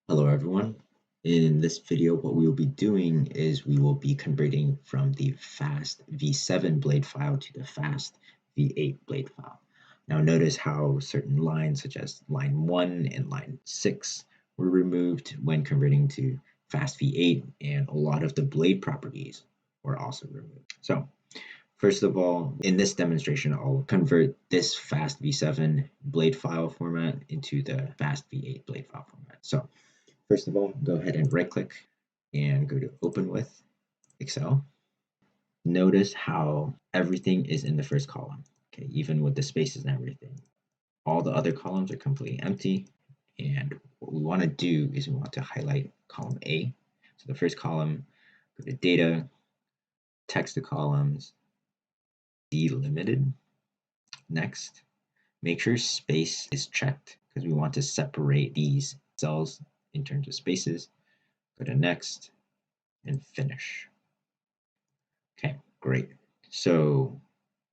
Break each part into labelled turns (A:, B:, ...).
A: Hello everyone. In this video, what we will be doing is we will be converting from the fast V7 blade file to the fast V8 blade file. Now notice how certain lines such as line 1 and line 6 were removed when converting to fast V8, and a lot of the blade properties were also removed. So first of all, in this demonstration, I'll convert this fast V7 blade file format into the fast V8 blade file format. So first of all, go ahead and right click and go to Open with Excel. Notice how everything is in the first column, okay, even with the spaces and everything. All the other columns are completely empty. And what we want to do is we want to highlight column A. So the first column, go to Data, Text to Columns, Delimited. Next, make sure space is checked because we want to separate these cells in terms of spaces. Go to Next and Finish. Okay, great. So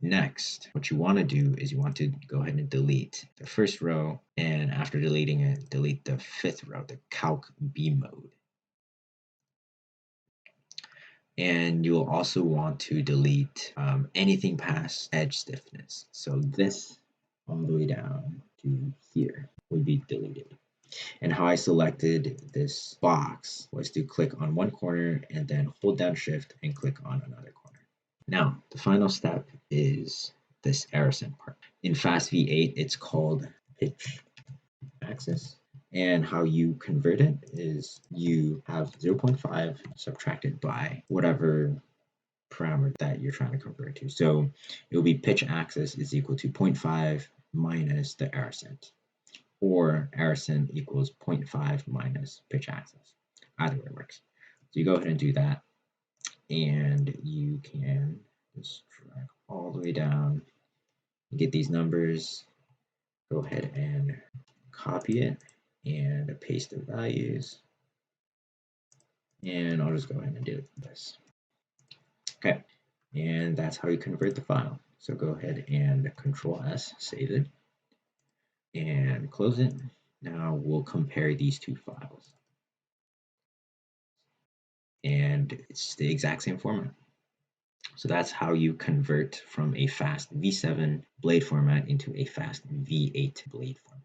A: next, what you want to do is you want to go ahead and delete the first row, and after deleting it, delete the fifth row, the Calc B mode. And you'll also want to delete anything past edge stiffness. So this all the way down to here would be deleted. And how I selected this box was to click on one corner and then hold down Shift and click on another corner. Now, the final step is this arisen part. In Fast V8, it's called pitch axis. And how you convert it is you have 0.5 subtracted by whatever parameter that you're trying to convert to. So it will be pitch axis is equal to 0.5 minus the arisen, or arisen equals 0.5 minus pitch axis. Either way works. So you go ahead and do that, and you can just drag all the way down. You get these numbers, go ahead and copy it and paste the values. And I'll just go ahead and do this. Okay, and that's how you convert the file. So go ahead and Control S, save it, and close it. Now we'll compare these two files. And it's the exact same format. So that's how you convert from a fast V7 blade format into a fast V8 blade format.